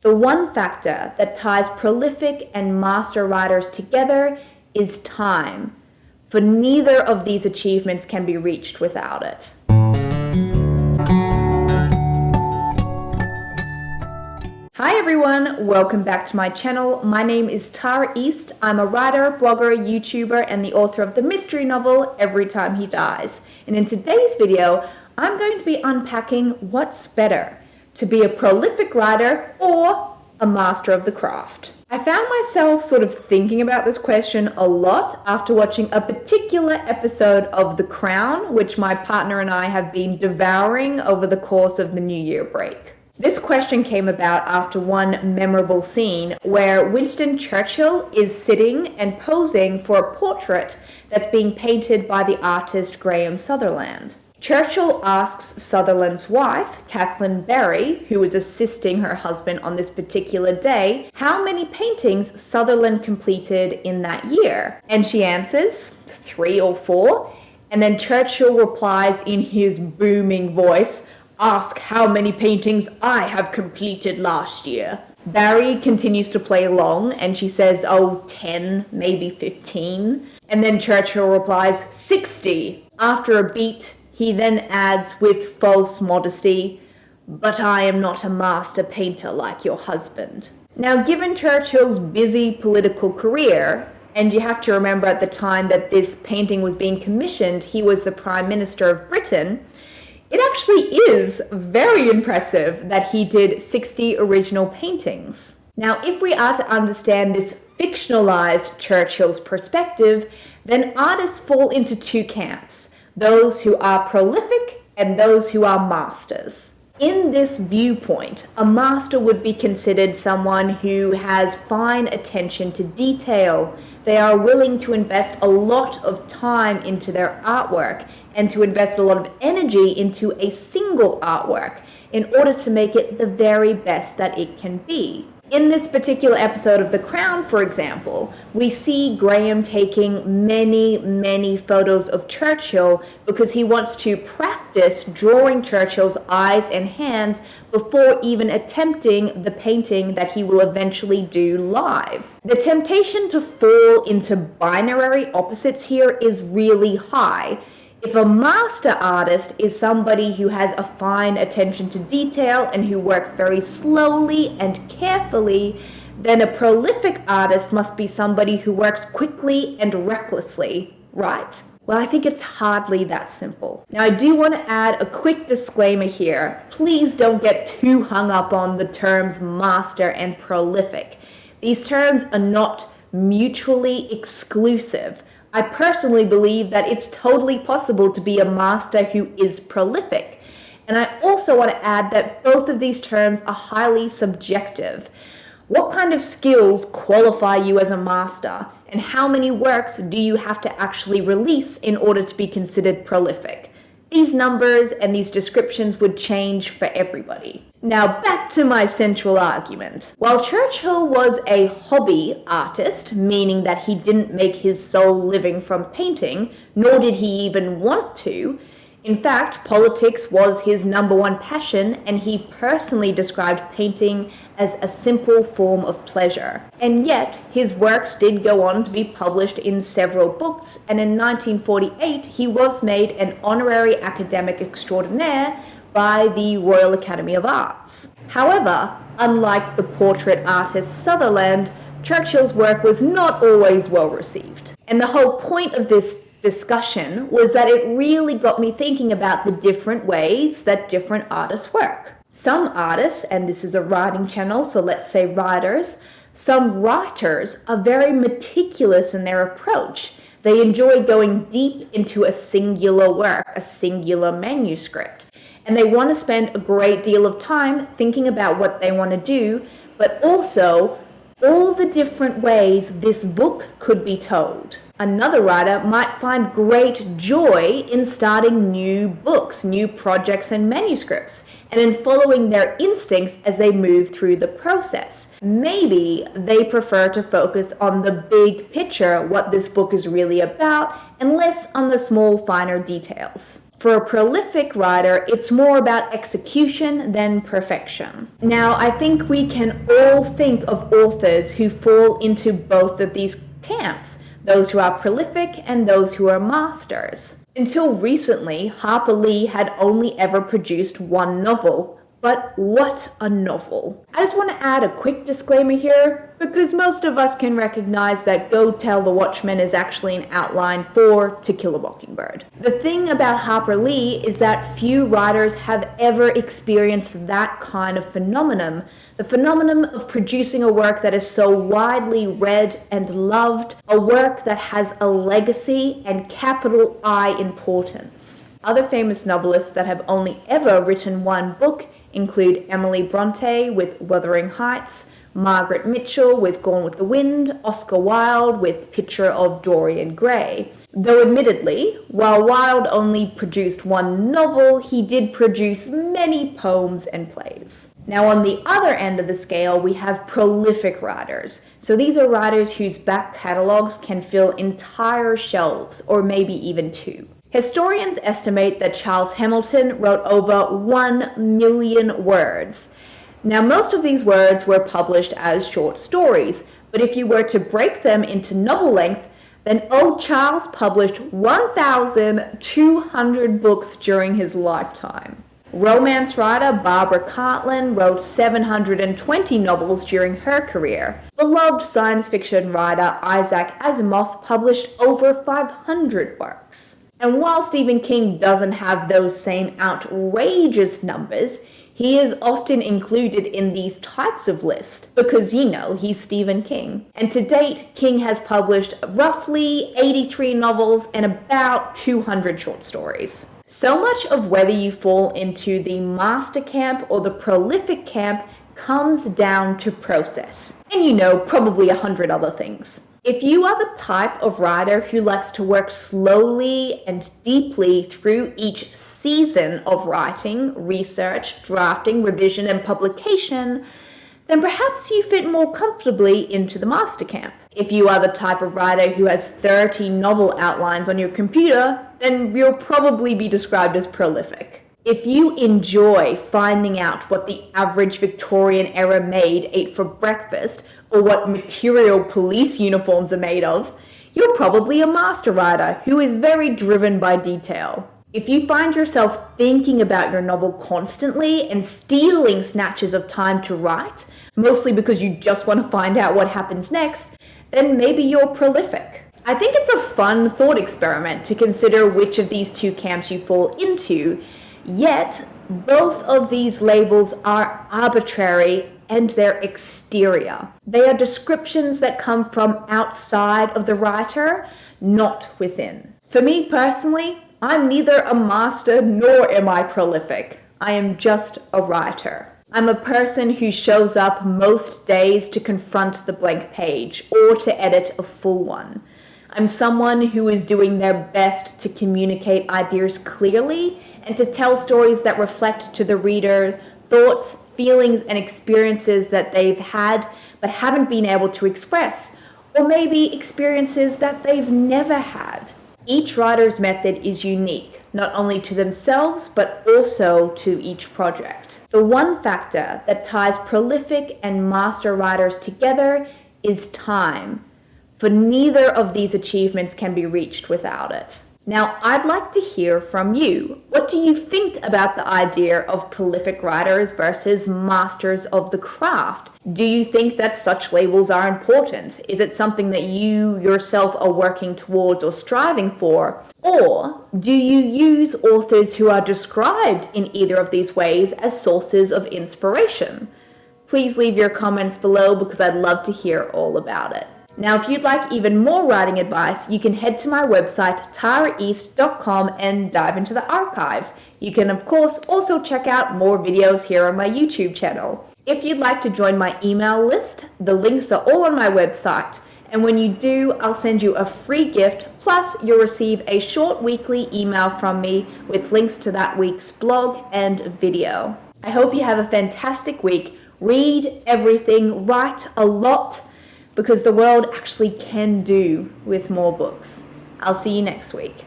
The one factor that ties prolific and master writers together is time, for neither of these achievements can be reached without it. Hi everyone, welcome back to my channel. My name is Tara East. I'm a writer, blogger, YouTuber, and the author of the mystery novel Every Time He Dies. And in today's video, I'm going to be unpacking what's better, to be a prolific writer or a master of the craft. I found myself sort of thinking about this question a lot after watching a particular episode of The Crown, which my partner and I have been devouring over the course of the New Year break. This question came about after one memorable scene where Winston Churchill is sitting and posing for a portrait that's being painted by the artist Graham Sutherland. Churchill asks Sutherland's wife, Kathleen Berry, who is assisting her husband on this particular day, how many paintings Sutherland completed in that year. And she answers, 3 or 4. And then Churchill replies in his booming voice, "Ask how many paintings I have completed last year." Barry continues to play along and she says, 10, maybe 15. And then Churchill replies, 60. After a beat, he then adds with false modesty, "But I am not a master painter like your husband." Now, given Churchill's busy political career, and you have to remember at the time that this painting was being commissioned, he was the Prime Minister of Britain, it actually is very impressive that he did 60 original paintings. Now, if we are to understand this fictionalized Churchill's perspective, then artists fall into 2 camps, those who are prolific and those who are masters. In this viewpoint, a master would be considered someone who has fine attention to detail. They are willing to invest a lot of time into their artwork and to invest a lot of energy into a single artwork in order to make it the very best that it can be. In this particular episode of The Crown, for example, we see Graham taking many photos of Churchill because he wants to practice drawing Churchill's eyes and hands before even attempting the painting that he will eventually do live. The temptation to fall into binary opposites here is really high. If a master artist is somebody who has a fine attention to detail and who works very slowly and carefully, then a prolific artist must be somebody who works quickly and recklessly, right? Well, I think it's hardly that simple. Now, I do want to add a quick disclaimer here. Please don't get too hung up on the terms master and prolific. These terms are not mutually exclusive. I personally believe that it's totally possible to be a master who is prolific. And I also want to add that both of these terms are highly subjective. What kind of skills qualify you as a master? And how many works do you have to actually release in order to be considered prolific? These numbers and these descriptions would change for everybody. Now back to my central argument. While Churchill was a hobby artist, meaning that he didn't make his sole living from painting, nor did he even want to, in fact, politics was his #1 passion, and he personally described painting as a simple form of pleasure. And yet, his works did go on to be published in several books, and in 1948, he was made an honorary academic extraordinaire by the Royal Academy of Arts. However, unlike the portrait artist Sutherland, Churchill's work was not always well received. And the whole point of this discussion was that it really got me thinking about the different ways that different artists work. Some artists, and this is a writing channel, so let's say writers, some writers are very meticulous in their approach. They enjoy going deep into a singular work, a singular manuscript. And they want to spend a great deal of time thinking about what they want to do, but also all the different ways this book could be told. Another writer might find great joy in starting new books, new projects and manuscripts, and in following their instincts as they move through the process. Maybe they prefer to focus on the big picture, what this book is really about, and less on the small, finer details. For a prolific writer, it's more about execution than perfection. Now, I think we can all think of authors who fall into both of these camps, those who are prolific and those who are masters. Until recently, Harper Lee had only ever produced one novel. But what a novel. I just want to add a quick disclaimer here, because most of us can recognize that Go Tell the Watchmen is actually an outline for To Kill a Mockingbird. The thing about Harper Lee is that few writers have ever experienced that kind of phenomenon. The phenomenon of producing a work that is so widely read and loved, a work that has a legacy and capital I importance. Other famous novelists that have only ever written one book include Emily Bronte with Wuthering Heights, Margaret Mitchell with Gone with the Wind, Oscar Wilde with Picture of Dorian Gray. Though admittedly, while Wilde only produced one novel, he did produce many poems and plays. Now on the other end of the scale, we have prolific writers. So these are writers whose back catalogues can fill entire shelves, or maybe even two. Historians estimate that Charles Hamilton wrote over 1 million words. Now, most of these words were published as short stories, but if you were to break them into novel length, then old Charles published 1,200 books during his lifetime. Romance writer Barbara Cartland wrote 720 novels during her career. Beloved science fiction writer Isaac Asimov published over 500 works. And while Stephen King doesn't have those same outrageous numbers, he is often included in these types of lists because, he's Stephen King. And to date, King has published roughly 83 novels and about 200 short stories. So much of whether you fall into the master camp or the prolific camp comes down to process. And probably 100 other things. If you are the type of writer who likes to work slowly and deeply through each season of writing, research, drafting, revision, and publication, then perhaps you fit more comfortably into the master camp. If you are the type of writer who has 30 novel outlines on your computer, then you'll probably be described as prolific. If you enjoy finding out what the average Victorian era maid ate for breakfast, or what material police uniforms are made of, you're probably a master writer who is very driven by detail. If you find yourself thinking about your novel constantly and stealing snatches of time to write, mostly because you just want to find out what happens next, then maybe you're prolific. I think it's a fun thought experiment to consider which of these two camps you fall into, yet both of these labels are arbitrary and their exterior. They are descriptions that come from outside of the writer, not within. For me personally, I'm neither a master nor am I prolific. I am just a writer. I'm a person who shows up most days to confront the blank page or to edit a full one. I'm someone who is doing their best to communicate ideas clearly and to tell stories that reflect to the reader thoughts, feelings, and experiences that they've had but haven't been able to express, or maybe experiences that they've never had. Each writer's method is unique, not only to themselves, but also to each project. The one factor that ties prolific and master writers together is time, for neither of these achievements can be reached without it. Now, I'd like to hear from you. What do you think about the idea of prolific writers versus masters of the craft? Do you think that such labels are important? Is it something that you yourself are working towards or striving for? Or do you use authors who are described in either of these ways as sources of inspiration? Please leave your comments below because I'd love to hear all about it. Now, if you'd like even more writing advice, you can head to my website, taraeast.com, and dive into the archives. You can, of course, also check out more videos here on my YouTube channel. If you'd like to join my email list, the links are all on my website. And when you do, I'll send you a free gift, plus you'll receive a short weekly email from me with links to that week's blog and video. I hope you have a fantastic week. Read everything, write a lot, because the world actually can do with more books. I'll see you next week.